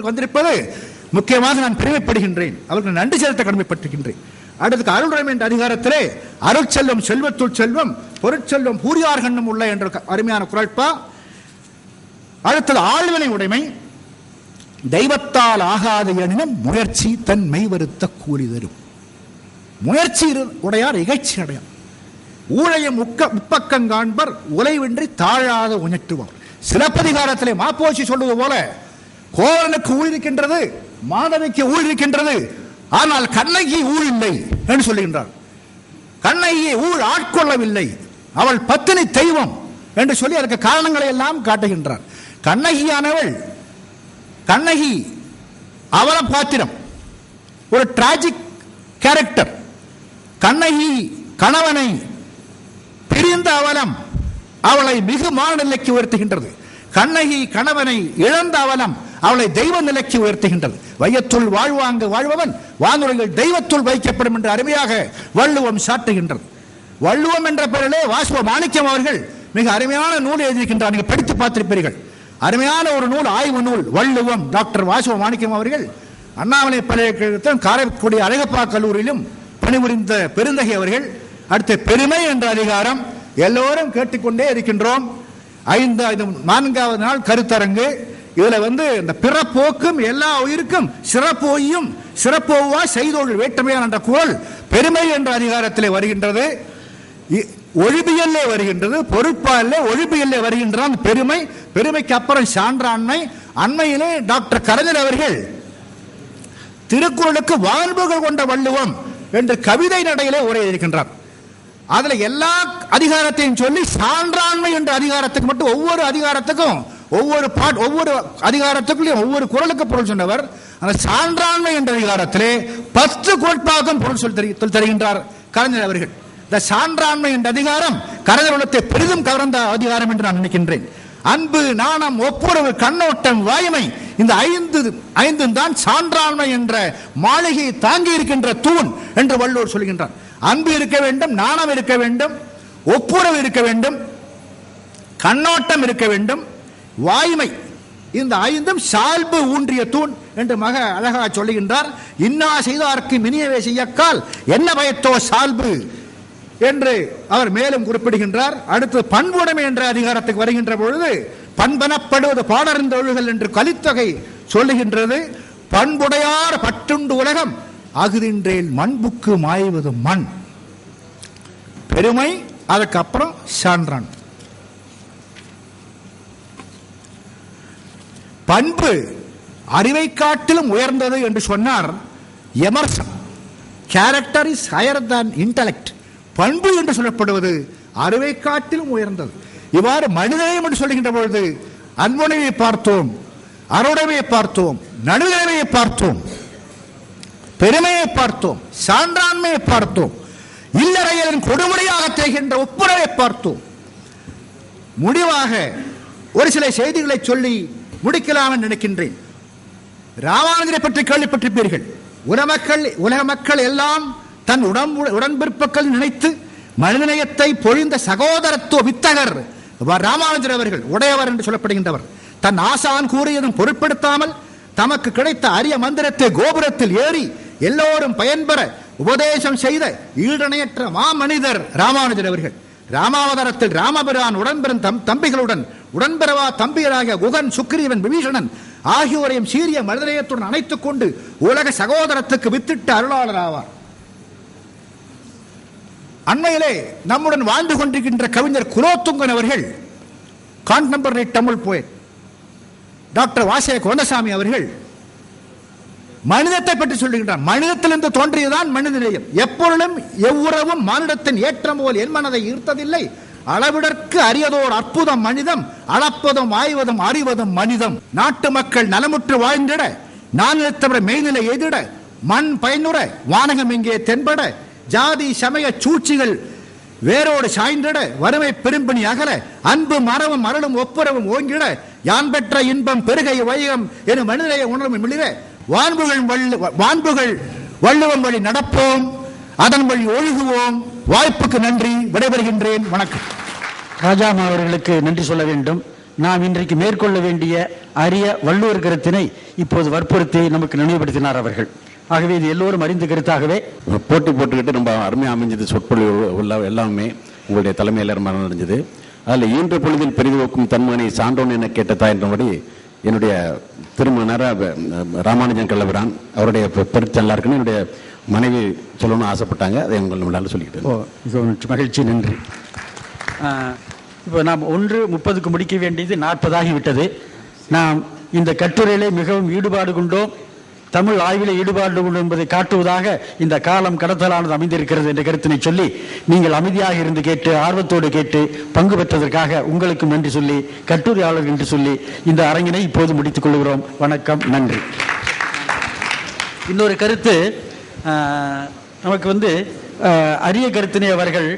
வந்திருப்பது முக்கியமாக நான் பெருமைப்படுகின்றேன். அவர்கள் நன்றி செலுத்த கடமைப்பட்டிருக்கின்றேன். அடுத்து அருள்றம் என்ற அதிகாரத்திலே அருள் செல்வம் செல்வத்துள் செல்வம் பொருட்செல்வம் பூரியார் கண்ணும் உள்ள என்ற அருமையான குறள்பா. அடுத்தது ஆழ்வினை உடைமை. தெய்வத்தால் ஆகாத எனினும் முயற்சி தன் மெய் வருத்த கூலி தரும். முயற்சி உடையார் இகழ்ச்சி அடையார். ஊழையும் உப்பக்கம் காண்பர் உலைவின்றி தாழாத உணர்த்துவார். சிலப்பதிகாரத்திலே மாப்போசி சொல்வது போல கோவலனுக்கு ஊழ் இருக்கின்றது, மாதவிக்கு ஊழ் இருக்கின்றது, ஆனால் கண்ணகி ஊழ் இல்லை என்று சொல்லுகின்றார். கண்ணகியை ஊழ் ஆட்கொள்ளவில்லை, அவள் பத்தினி தெய்வம் என்று சொல்லி அதற்கு காரணங்களை எல்லாம் காட்டுகின்றார். கண்ணகி அவல பாத்திரம், ஒரு டிராஜிக் கேரக்டர். கண்ணகி கணவனை பிரிந்த அவலம் அவளை மிகு மாநிலைக்கு உயர்த்துகின்றது. கண்ணகி கணவனை இழந்த அவலம் அவளை தெய்வ நிலைக்கு உயர்த்துகின்றது. வையத்துள் வாழ்வாங்கு வாழ்பவன் வானுரைகள் தெய்வத்துள் வைக்கப்படும் என்று அருமையாக வள்ளுவம் சாட்டுகின்றது. வள்ளுவம் என்ற பெயரிலே வாசுவ மாணிக்கம் அவர்கள் மிக அருமையான நூல் எழுதியிருக்கின்றார். நீங்கள் படித்து பார்த்திருப்பீர்கள். அருமையான ஒரு நூல், ஆய்வு நூல் வள்ளுவம். டாக்டர் வாசுவ மாணிக்கம் அவர்கள் அண்ணாமலை பல்கலைக்கழகத்திலும் காரைக்குடி அழகப்பா கல்லூரியிலும் பணிபுரிந்த பெருந்தகை அவர்கள். அடுத்த பெருமை என்ற அதிகாரம் எல்லோரும் கேட்டுக்கொண்டே இருக்கின்றோம். 4வது நாள் கருத்தரங்கு. இதுல இந்த பிறப்போக்கும் எல்லா உயிருக்கும் சிறப்போயும் சிறப்போவா செய்தோள் வேற்றுமையான் என்ற குறள் பெருமை என்ற அதிகாரத்திலே வருகின்றது. ஒழிபியல்லே வருகின்றது, பொருட்பாலே ஒழிபியல்லே வருகின்றான் பெருமை. பெருமைக்கு அப்புறம் சான்றாண்மை. அண்மையிலே டாக்டர் கலைஞர் அவர்கள் திருக்குறளுக்கு வாழ்வுகள் கொண்ட வள்ளுவம் என்று கவிதை நடையிலே உரை இருக்கின்றார். அதுல எல்லா அதிகாரத்தையும் சொல்லி சான்றாண்மை என்ற அதிகாரத்துக்கு மட்டும் ஒவ்வொரு அதிகாரத்துக்கும் ஒவ்வொரு அதிகாரத்துக்குள்ளேயும் ஒவ்வொரு குறளுக்கு பொருள் சொன்னவர். அந்த சான்றாண்மை என்ற அதிகாரத்திலே 10 குறட்பாகம் பொருள் சொல்லி தருகின்றார் கலைஞர் அவர்கள். இந்த சான்றாண்மை என்ற அதிகாரம் கலைஞர் உள்ளத்தை பெரிதும் கவர்ந்த அதிகாரம் என்று நான் நினைக்கின்றேன். அன்பு, நாணம், ஒப்புரவு, கண்ணோட்டம், வாய்மை, இந்த ஐந்து தான் சான்றாண்மை என்ற மாளிகையை தாங்கி இருக்கின்ற தூண் என்று வள்ளுவர் சொல்கின்றார். அன்பு இருக்க வேண்டும், நாணம் இருக்க வேண்டும், ஒப்புரவு இருக்க வேண்டும், கண்ணோட்டம் இருக்க வேண்டும், வாய்மை, இந்த 5 சால்பு ஊன்றிய தூண் என்று மக அழகாக சொல்லுகின்றார். இன்னா செய்தார்க்கு மினியவே செய்யக்கால் என்ன பயத்தோ சால்பு என்று அவர் மேலும் குறிப்பிடுகின்றார். அடுத்து பண்புடைமை என்ற அதிகாரத்துக்கு வருகின்ற பொழுது பண்பனப்படுவது பாடறிந்த ஒழுகல் என்று கலித்தொகை சொல்லுகின்றது. பண்புடையார் பட்டுண்டு உலகம் அகுதின்றேல் மண்புக்கு மாய்வது மண். பெருமை, அதற்கு அப்புறம் சான்றான். பண்பு அறிவை காட்டிலும் உயர்ந்தது என்று சொன்னார் Emerson. Character is higher than intellect. பண்பு என்று சொல்லப்படுவது அறிவை காட்டிலும் உயர்ந்தது. இவ்வாறு மனிதனையும் என்று சொல்லுகின்ற பொழுது அன்புடைமையை பார்த்தோம், அருடைமையை பார்த்தோம், நடுநிலைமையை பார்த்தோம், பெருமையை பார்த்தோம், சான்றாண்மையை பார்த்தோம், இல்லறையலின் கொடுமுடியாக தெரிகின்ற ஒப்புரவை பார்த்தோம். முடிவாக ஒரு சில செய்திகளை சொல்லி முடிக்கலாம் என்று நினைக்கின்றேன். ராமானுஜரை பற்றி கேள்விப்பட்டிருப்பீர்கள். உலக மக்கள் எல்லாம் தன் உடன்பிறப்புகள் நினைத்து மனிதநேயத்தை பொழிந்த சகோதரத்துவ வித்தகர் ராமானுஜர் அவர்கள். உடையவர் என்று சொல்லப்படுகின்றவர். தன் ஆசான் கூறியதும் பொருட்படுத்தாமல் தமக்கு கிடைத்த அரிய மந்திரத்தை கோபுரத்தில் ஏறி எல்லோரும் பயன்பெற உபதேசம் செய்த ஈடணையற்ற மாமனிதர் ராமானுஜர் அவர்கள். ராமாவதாரத்தில் ராமபிரான் உடன்பெறும் தம்பிகளுடன் உடன்பெறவா தம்பியராகிய குகன், சுக்ரீவன், விபீஷணன் ஆகியோரையும் சீரிய மனிதநேயத்துடன் அணைத்துக் கொண்டு உலக சகோதரத்துக்கு வித்திட்ட அருளாளர் ஆவார். அண்மையிலே நம்முடன் வாழ்ந்து கொண்டிருக்கின்ற கவிஞர் குலோத்துங்கன் அவர்கள், contemporary Tamil poet doctor வாசே Kondasamy அவர்கள் மனிதத்தை பற்றி சொல்லுகின்றார். மனிதத்திலிருந்து தோன்றியதான் மனிதநேயம். எப்பொருளும் எவ்வுறவும் மானிடத்தின் ஏற்றம் போல் என் மனதை ஈர்த்ததில்லை. அளவிடற்கு அரியதோர் அற்புதம் மனிதம், அளப்பதும் ஆய்வதும் அறிவதும் மனிதம். நாட்டு மக்கள் நலமுற்று வாழ்ந்திட, நானிலத்தவரை மெய்நிலை எதிட, மண் பயனுற வானகம் இங்கே தென்பட, ஜாதி சமய சூழ்ச்சிகள் வேரோடு சாய்ந்திட, வறுமை பெரும்பணி அகல, அன்பு மரவும் அருளும் ஒப்புரவும் ஓங்கிட, யான் பெற்ற இன்பம் பெருகை வையம் என மனிதனைய உணர்வு மிளிர, வான்புகள் வள்ளுவம் வழி நடப்போம், அதன் வழி ஒழுகுவோம். வாய்ப்புக்கு நன்றி. விடைபெறுகின்றேன். வணக்கம். ராஜாமா அவர்களுக்கு நன்றி சொல்ல வேண்டும். நாம் இன்றைக்கு மேற்கொள்ள வேண்டிய அரிய வள்ளுவர் கருத்தினை இப்போது வற்புறுத்தி நமக்கு நினைவுபடுத்தினார் அவர்கள். ஆகவே இது எல்லோரும் அறிந்த கருத்தாகவே போட்டி போட்டுக்கிட்டு ரொம்ப அருமையாக அமைஞ்சது. சொற்பொழிவு எல்லாமே உங்களுடைய தலைமையில் ரொம்ப நடந்தது. அதில் ஈன்ற பொழுதில் பெரிதுவோக்கும் தன்மகனை சான்றோன் என கேட்ட தாயின்றபடி என்னுடைய திருமணர் ராமானுஜன் கள்ளபிரான் அவருடைய பெருச்செல்லாம் இருக்குன்னு என்னுடைய மனைவி சொல்லணும்னு ஆசைப்பட்டாங்க. அதை உங்களால் சொல்லிக்கிட்டேன். மகிழ்ச்சி, நன்றி. இப்போ நாம் 1:30 முடிக்க வேண்டியது 40 ஆகிவிட்டது. நாம் இந்த கட்டுரையிலே மிகவும் ஈடுபாடு கொண்டோம், தமிழ் ஆய்விலே ஈடுபாடு கொண்டு என்பதை காட்டுவதாக இந்த காலம் கடத்தலானது அமைந்திருக்கிறது என்ற கருத்தினை சொல்லி நீங்கள் அமைதியாக இருந்து கேட்டு ஆர்வத்தோடு கேட்டு பங்கு பெற்றதற்காக உங்களுக்கும் நன்றி சொல்லி கட்டுரையாளர்கள் என்று சொல்லி இந்த அரங்கினை இப்போது முடித்துக் கொள்கிறோம். வணக்கம், நன்றி. இன்னொரு கருத்து, நமக்கு அரிய கருத்தினை அவர்கள்